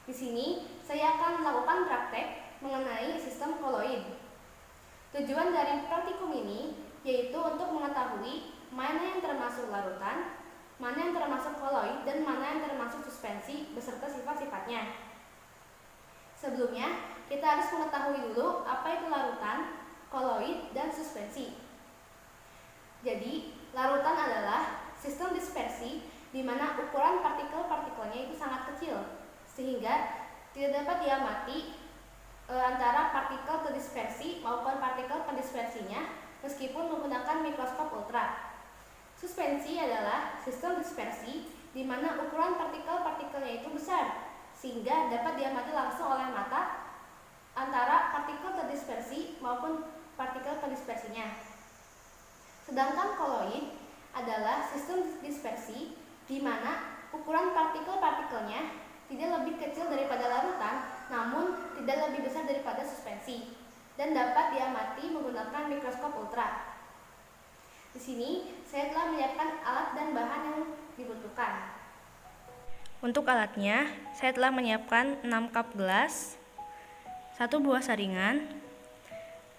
Di sini saya akan melakukan praktek mengenai sistem koloid. Tujuan dari praktikum ini yaitu untuk mengetahui mana yang termasuk larutan, mana yang termasuk koloid, dan mana yang termasuk suspensi beserta sifat-sifatnya. Sebelumnya, kita harus mengetahui dulu apa itu larutan, koloid, dan suspensi. Jadi, larutan adalah sistem dispersi di mana ukuran partikel-partikelnya itu sangat kecil, sehingga tidak dapat diamati antara partikel terdispersi maupun partikel pendispersinya meskipun menggunakan mikroskop ultra. Suspensi adalah sistem dispersi di mana ukuran partikel-partikelnya itu besar, sehingga dapat diamati langsung oleh mata antara partikel terdispersi maupun partikel pendispersinya. Sedangkan koloid adalah sistem dispersi di mana ukuran partikel-partikelnya tidak lebih kecil daripada larutan, namun tidak lebih besar daripada suspensi, dan dapat diamati menggunakan mikroskop ultra. Di sini saya telah menyiapkan alat dan bahan yang dibutuhkan. Untuk alatnya, saya telah menyiapkan 6 cup gelas, 1 buah saringan,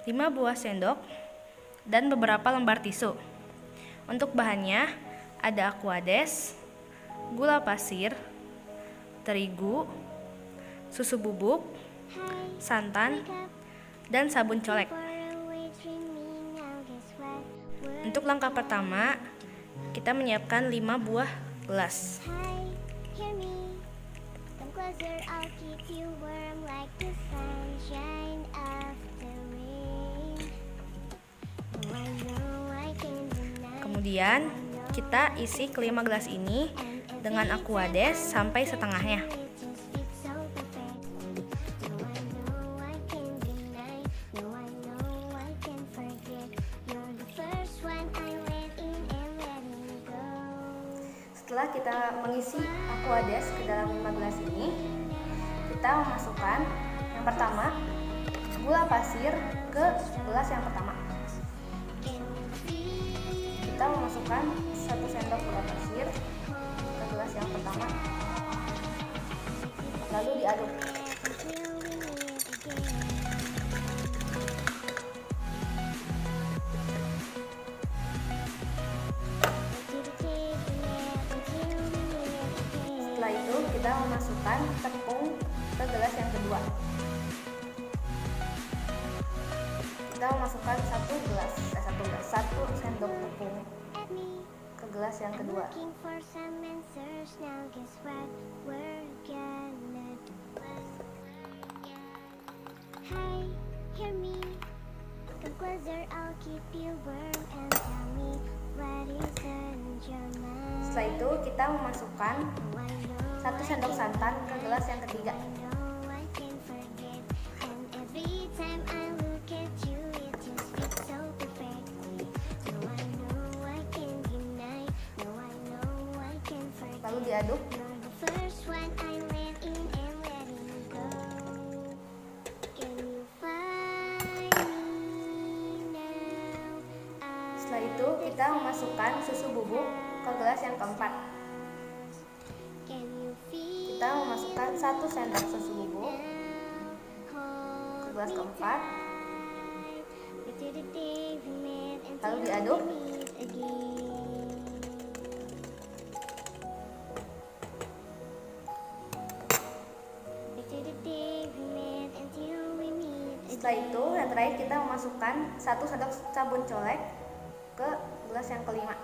5 buah sendok, dan beberapa lembar tisu. Untuk bahannya ada aquades, gula pasir, terigu, susu bubuk, santan, dan sabun colek. Untuk langkah pertama, kita menyiapkan 5 buah gelas. Kemudian, kita isi kelima gelas ini dengan aquades sampai setengahnya. Setelah kita mengisi aquades ke dalam 5 gelas ini, kita memasukkan yang pertama gula pasir ke gelas yang pertama. Kita memasukkan 1 sendok gula pasir ke gelas yang pertama, lalu diaduk. Setelah itu kita memasukkan tepung ke gelas yang kedua. Kita memasukkan 1 sendok tepung ke gelas yang kedua. Setelah itu kita memasukkan 1 sendok santan ke gelas yang ketiga. Lalu diaduk. Setelah itu kita memasukkan susu bubuk ke gelas yang keempat. Kita memasukkan 1 sendok susu bubuk ke gelas keempat, lalu diaduk. Setelah itu, yang terakhir kita memasukkan 1 sendok sabun colek ke gelas yang kelima.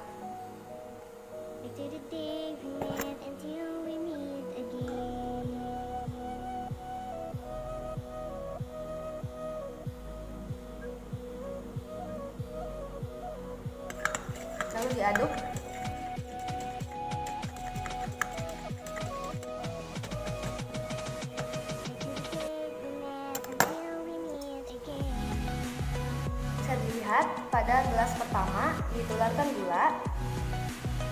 Lalu diaduk. Bisa dilihat pada gelas pertama ditularkan gula,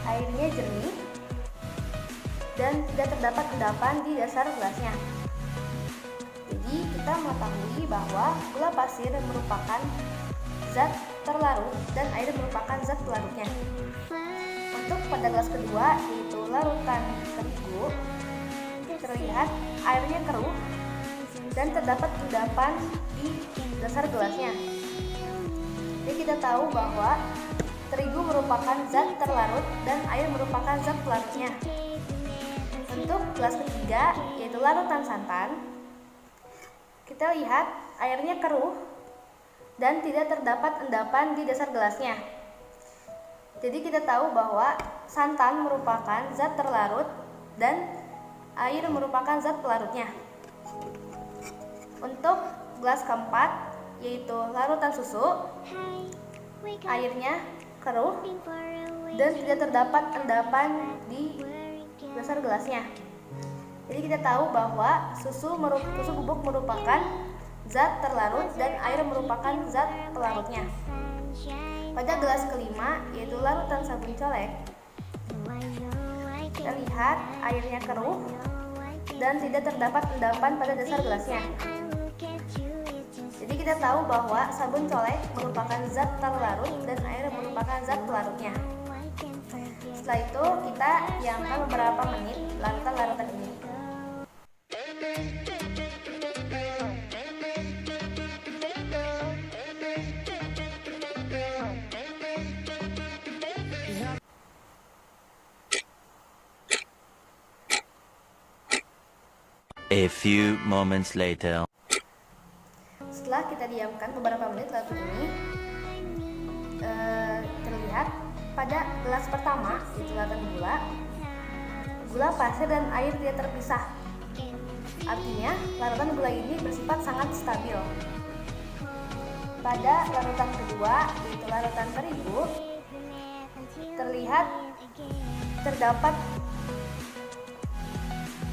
airnya jernih, dan tidak terdapat endapan di dasar gelasnya. Jadi kita mengetahui bahwa gula pasir merupakan zat terlarut dan air merupakan zat pelarutnya. Untuk pada gelas kedua yaitu larutan terigu, terlihat airnya keruh dan terdapat endapan di dasar gelasnya. Jadi kita tahu bahwa terigu merupakan zat terlarut dan air merupakan zat pelarutnya. Untuk gelas ketiga, yaitu larutan santan, kita lihat airnya keruh dan tidak terdapat endapan di dasar gelasnya. Jadi kita tahu bahwa santan merupakan zat terlarut dan air merupakan zat pelarutnya. Untuk gelas keempat, yaitu larutan susu, airnya keruh dan tidak terdapat endapan di dasar gelasnya. Jadi kita tahu bahwa susu bubuk merupakan zat terlarut dan air merupakan zat pelarutnya. Pada gelas kelima, yaitu larutan sabun colek, kita lihat airnya keruh dan tidak terdapat endapan pada dasar gelasnya. Jadi kita tahu bahwa sabun colek merupakan zat terlarut dan air merupakan zat pelarutnya. Setelah itu kita diamkan beberapa menit larutan-larutan ini. A few moments later. Setelah kita diamkan beberapa menit larutan ini, terlihat pada gelas pertama, yaitu larutan gula pasir dan air tidak terpisah. Artinya larutan gula ini bersifat sangat stabil. Pada larutan kedua, yaitu larutan terigu, terlihat terdapat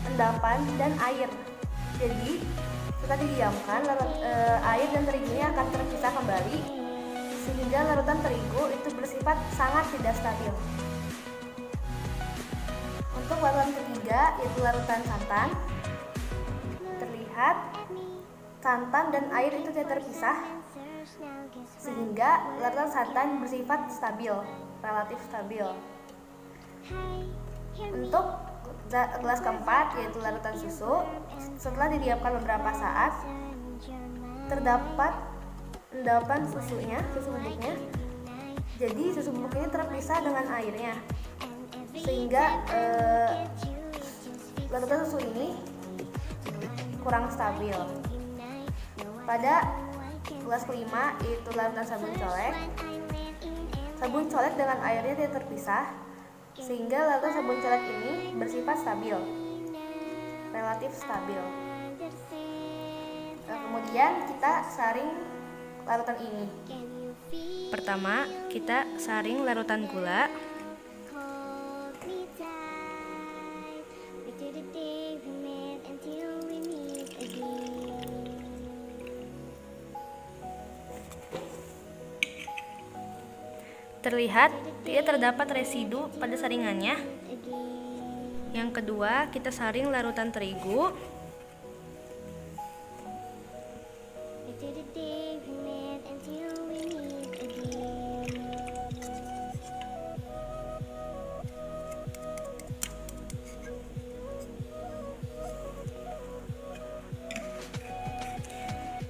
endapan dan air. Jadi setelah didiamkan, air dan terigunya akan terpisah kembali, sehingga larutan terigu itu bersifat sangat tidak stabil. Untuk larutan ketiga, yaitu larutan santan, terlihat santan dan air itu tidak terpisah, sehingga larutan santan bersifat stabil, relatif stabil. Untuk gelas keempat, yaitu larutan susu, setelah didiamkan beberapa saat, terdapat endapan susu bubuknya. Jadi susu bubuk ini terpisah dengan airnya, sehingga larutan susu ini kurang stabil. Pada gelas kelima, yaitu larutan sabun colek dengan airnya tidak terpisah, sehingga larutan sabun colek ini bersifat stabil, relatif stabil. Kemudian kita saring larutan ini. Pertama, kita saring larutan gula. Terlihat tidak terdapat residu pada saringannya. Yang kedua, kita saring larutan terigu.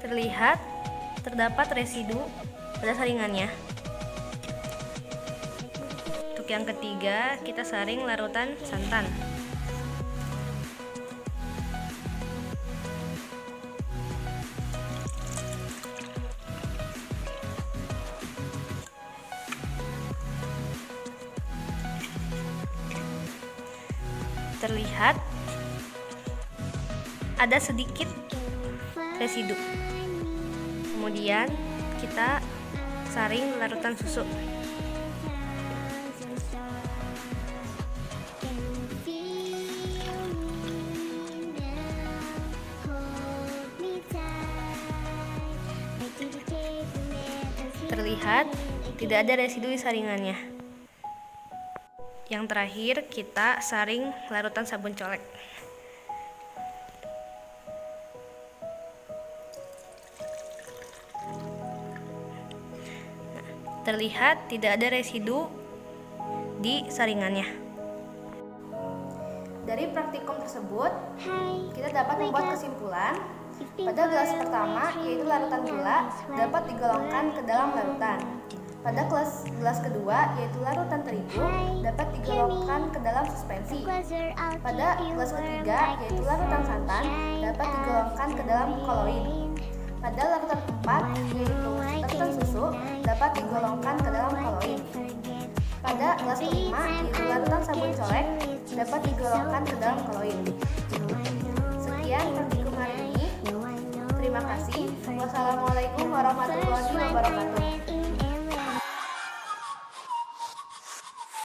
Terlihat terdapat residu pada saringannya. Untuk yang ketiga, kita saring larutan santan. Terlihat ada sedikit residu. Kemudian kita saring larutan susu. Terlihat tidak ada residu di saringannya. Yang terakhir, kita saring larutan sabun colek. Terlihat tidak ada residu di saringannya. Dari praktikum tersebut, kita dapat membuat kesimpulan. Pada gelas pertama, yaitu larutan gula, dapat digolongkan ke dalam larutan. Pada gelas kedua, yaitu larutan terigu, dapat digolongkan ke dalam suspensi. Pada gelas ketiga, yaitu larutan santan, dapat digolongkan ke dalam koloid. Pada larutan keempat, yaitu larutan susu, dapat digolongkan ke dalam koloid. Pada gelas kelima, yaitu larutan sabun colek, dapat digolongkan ke dalam koloid. Sekian praktikum hari ini. Terima kasih. Wassalamualaikum warahmatullahi wabarakatuh.